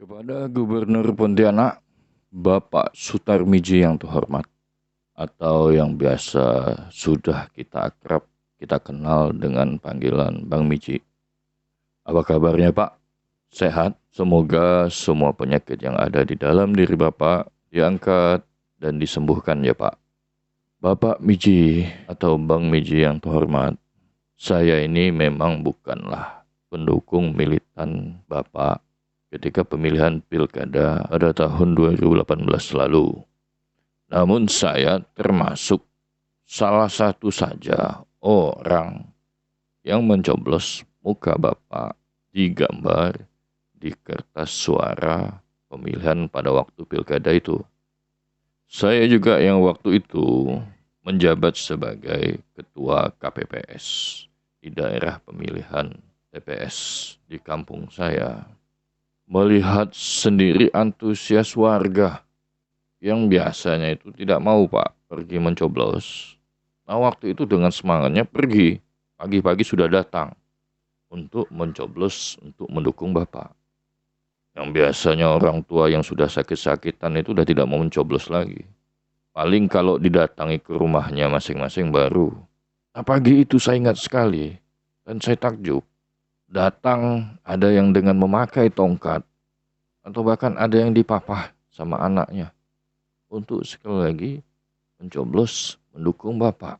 Kepada Gubernur Pontianak, Bapak Sutarmiji yang terhormat, atau yang biasa sudah kita akrab, kita kenal dengan panggilan Bang Miji. Apa kabarnya Pak? Sehat? Semoga semua penyakit yang ada di dalam diri Bapak diangkat dan disembuhkan ya Pak. Bapak Miji atau Bang Miji yang terhormat, saya ini memang bukanlah pendukung militan Bapak ketika pemilihan pilkada pada tahun 2018 lalu. Namun saya termasuk salah satu saja orang yang mencoblos muka Bapak digambar di kertas suara pemilihan pada waktu pilkada itu. Saya juga yang waktu itu menjabat sebagai ketua KPPS di daerah pemilihan TPS di kampung saya. Melihat sendiri antusias warga yang biasanya itu tidak mau Pak pergi mencoblos. Nah waktu itu dengan semangatnya pergi, pagi-pagi sudah datang untuk mencoblos untuk mendukung Bapak. Yang biasanya orang tua yang sudah sakit-sakitan itu sudah tidak mau mencoblos lagi. Paling kalau didatangi ke rumahnya masing-masing baru. Nah pagi itu saya ingat sekali dan saya takjub. Datang ada yang dengan memakai tongkat atau bahkan ada yang dipapah sama anaknya untuk sekali lagi mencoblos mendukung Bapak.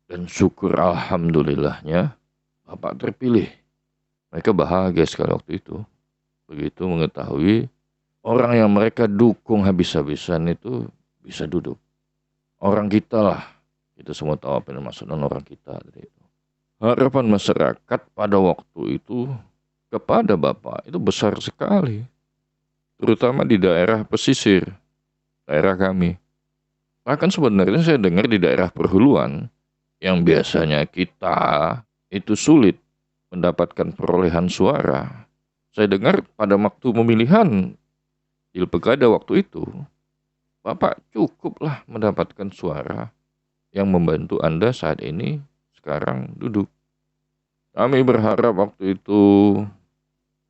Dan syukur alhamdulillahnya Bapak terpilih. Mereka bahagia sekali waktu itu. Begitu mengetahui orang yang mereka dukung habis-habisan itu bisa duduk. Orang kita lah. Kita semua tahu apa yang maksudnya orang kita tadi itu. Harapan masyarakat pada waktu itu kepada Bapak itu besar sekali. Terutama di daerah pesisir, daerah kami. Bahkan sebenarnya saya dengar di daerah perhuluan, yang biasanya kita itu sulit mendapatkan perolehan suara. Saya dengar pada waktu pemilihan pilkada waktu itu, Bapak cukuplah mendapatkan suara yang membantu Anda saat ini sekarang duduk. Kami berharap waktu itu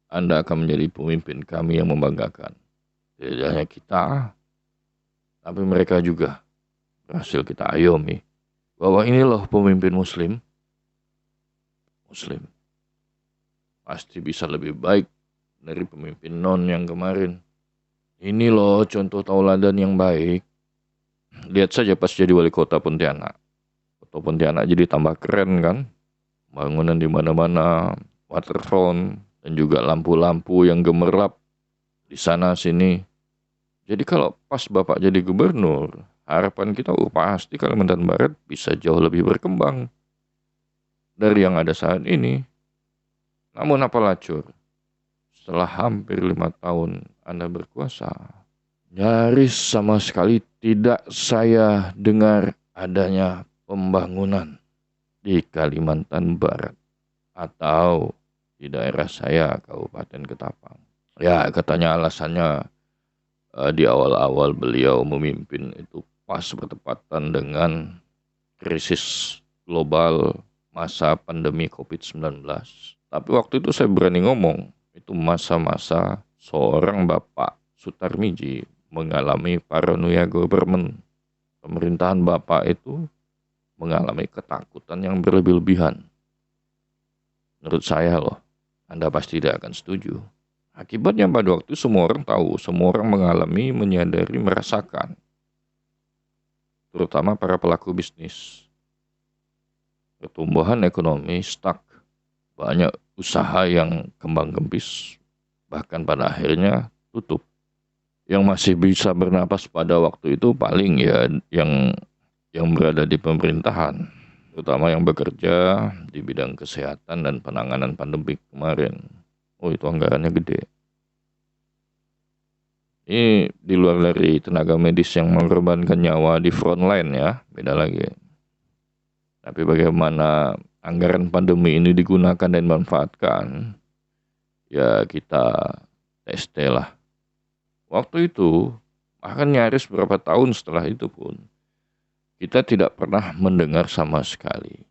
Anda akan menjadi pemimpin kami yang membanggakan. Tidak hanya kita, tapi mereka juga berhasil kita ayomi. Bahwa ini loh pemimpin Muslim. Muslim. Pasti bisa lebih baik dari pemimpin non yang kemarin. Ini loh contoh tauladan yang baik. Lihat saja pas jadi wali kota Pontianak. Kota Pontianak jadi tambah keren kan. Bangunan di mana-mana, waterfront, dan juga lampu-lampu yang gemerlap di sana sini. Jadi kalau pas Bapak jadi gubernur, harapan kita pasti Kalimantan Barat bisa jauh lebih berkembang dari yang ada saat ini. Namun apa lacur, setelah hampir 5 tahun Anda berkuasa, nyaris sama sekali tidak saya dengar adanya pembangunan di Kalimantan Barat atau di daerah saya, Kabupaten Ketapang. Ya, katanya alasannya di awal-awal beliau memimpin itu pas bertepatan dengan krisis global masa pandemi COVID-19. Tapi waktu itu saya berani ngomong, itu masa-masa seorang Bapak Sutarmiji mengalami paranoia government. Pemerintahan Bapak itu mengalami ketakutan yang berlebih-lebihan. Menurut saya loh, Anda pasti tidak akan setuju. Akibatnya pada waktu itu semua orang tahu, semua orang mengalami, menyadari, merasakan. Terutama para pelaku bisnis. Pertumbuhan ekonomi stuck. Banyak usaha yang kembang kempis, bahkan pada akhirnya tutup. Yang masih bisa bernapas pada waktu itu paling ya yang berada di pemerintahan, terutama yang bekerja di bidang kesehatan dan penanganan pandemi kemarin. Oh itu anggarannya gede. Ini di luar dari tenaga medis yang mengorbankan nyawa di front line ya, beda lagi. Tapi bagaimana anggaran pandemi ini digunakan dan dimanfaatkan, ya kita tes lah. Waktu itu, bahkan nyaris beberapa tahun setelah itu pun, kita tidak pernah mendengar sama sekali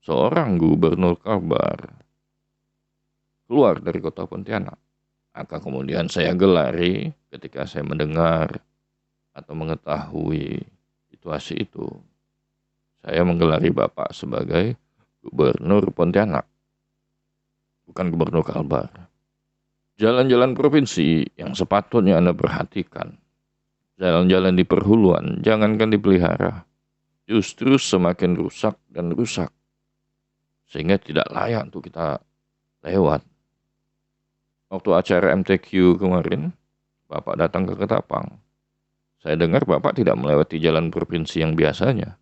seorang gubernur Kalbar keluar dari kota Pontianak. Maka kemudian saya gelari ketika saya mendengar atau mengetahui situasi itu. Saya menggelari Bapak sebagai Gubernur Pontianak, bukan Gubernur Kalbar. Jalan-jalan provinsi yang sepatutnya Anda perhatikan, jalan-jalan di perhuluan, jangankan dipelihara, justru semakin rusak dan rusak, sehingga tidak layak untuk kita lewat. Waktu acara MTQ kemarin, Bapak datang ke Ketapang. Saya dengar Bapak tidak melewati jalan provinsi yang biasanya.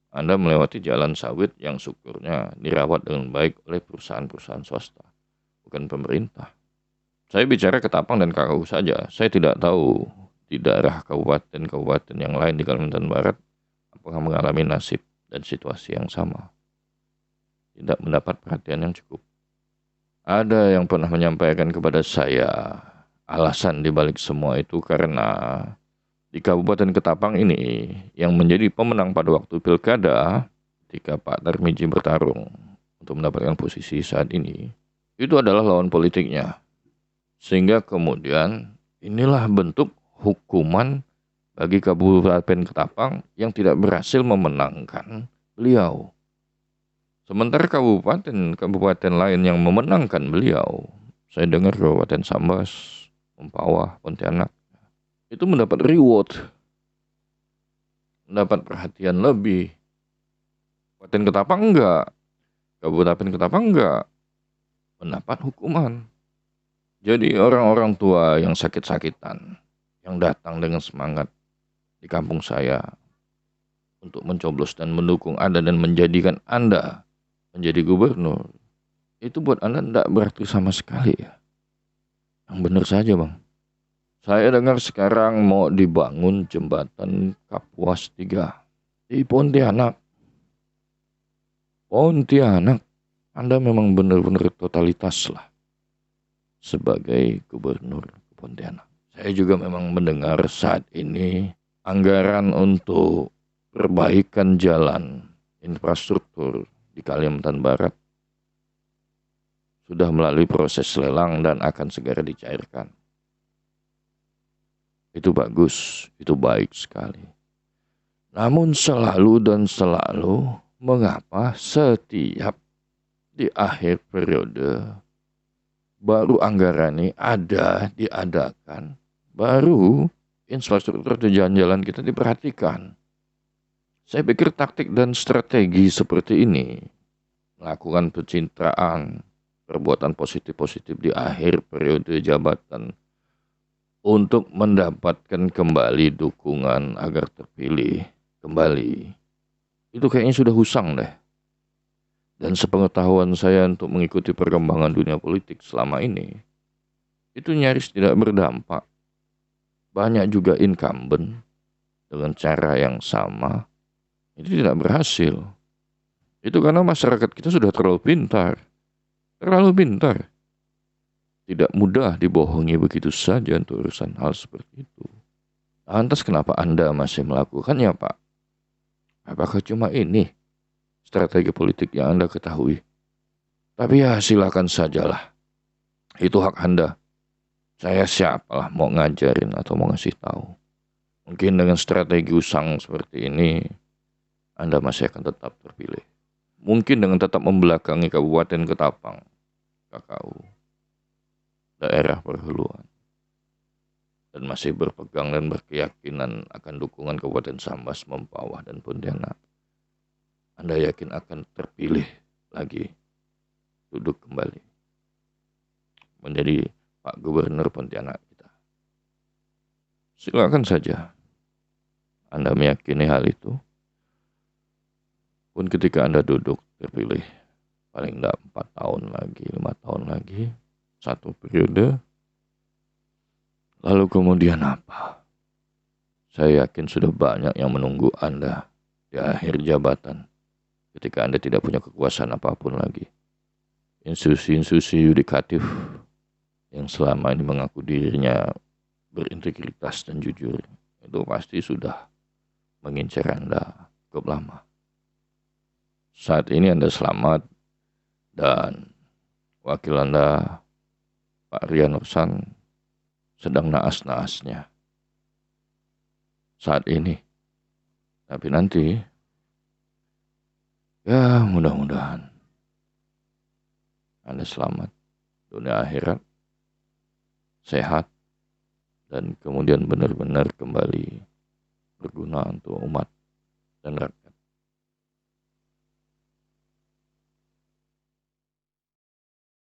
Anda melewati jalan sawit yang syukurnya dirawat dengan baik oleh perusahaan-perusahaan swasta, bukan pemerintah. Saya bicara Ketapang dan KKU saja. Saya tidak tahu di daerah kabupaten-kabupaten yang lain di Kalimantan Barat apakah mengalami nasib dan situasi yang sama. Tidak mendapat perhatian yang cukup. Ada yang pernah menyampaikan kepada saya alasan dibalik semua itu karena di Kabupaten Ketapang ini yang menjadi pemenang pada waktu pilkada ketika Pak Tarmizi bertarung untuk mendapatkan posisi saat ini, itu adalah lawan politiknya. Sehingga kemudian inilah bentuk hukuman bagi Kabupaten Ketapang yang tidak berhasil memenangkan beliau. Sementara kabupaten lain yang memenangkan beliau, saya dengar Kabupaten Sambas, Mempawah, Pontianak, itu mendapat reward, mendapat perhatian lebih. Kabupaten Ketapang enggak, Kabupaten Ketapang enggak mendapat hukuman. Jadi orang-orang tua yang sakit-sakitan, yang datang dengan semangat di kampung saya untuk mencoblos dan mendukung Anda dan menjadikan Anda menjadi gubernur, itu buat Anda tidak berarti sama sekali ya. Yang benar saja Bang. Saya dengar sekarang mau dibangun jembatan Kapuas 3 di Pontianak. Pontianak, Anda memang benar-benar totalitas lah sebagai gubernur Pontianak. Saya juga memang mendengar saat ini anggaran untuk perbaikan jalan infrastruktur di Kalimantan Barat sudah melalui proses lelang dan akan segera dicairkan. Itu bagus, itu baik sekali. Namun selalu mengapa setiap di akhir periode baru anggaran ini diadakan, baru infrastruktur atau jalan-jalan kita diperhatikan. Saya pikir taktik dan strategi seperti ini, melakukan pencitraan, perbuatan positif-positif di akhir periode jabatan untuk mendapatkan kembali dukungan agar terpilih kembali, itu kayaknya sudah usang deh. Dan sepengetahuan saya untuk mengikuti perkembangan dunia politik selama ini, itu nyaris tidak berdampak. Banyak juga incumbent dengan cara yang sama, itu tidak berhasil. Itu karena masyarakat kita sudah terlalu pintar. Tidak mudah dibohongi begitu saja untuk urusan hal seperti itu. Lantas kenapa Anda masih melakukannya, Pak? Apakah cuma ini strategi politik yang Anda ketahui? Tapi ya silakan sajalah. Itu hak Anda. Saya siapalah mau ngajarin atau mau ngasih tahu. Mungkin dengan strategi usang seperti ini, Anda masih akan tetap terpilih. Mungkin dengan tetap membelakangi Kabupaten Ketapang, KKU, daerah perhuluan, dan masih berpegang dan berkeyakinan akan dukungan Kabupaten Sambas, Mempawah, dan Pontianak, Anda yakin akan terpilih lagi, duduk kembali menjadi Pak Gubernur Pontianak kita. Silakan saja Anda meyakini hal itu. Pun ketika Anda duduk terpilih, paling tidak 4 tahun lagi, 5 tahun lagi, satu periode, lalu kemudian apa? Saya yakin sudah banyak yang menunggu Anda di akhir jabatan, ketika Anda tidak punya kekuasaan apapun lagi. Institusi-institusi yudikatif yang selama ini mengaku dirinya berintegritas dan jujur, itu pasti sudah mengincar Anda cukup lama. Saat ini Anda selamat dan wakil Anda Pak Rian Nursan sedang naas-naasnya saat ini. Tapi nanti, ya mudah-mudahan Anda selamat, dunia akhirat, sehat, dan kemudian benar-benar kembali berguna untuk umat dan rakyat.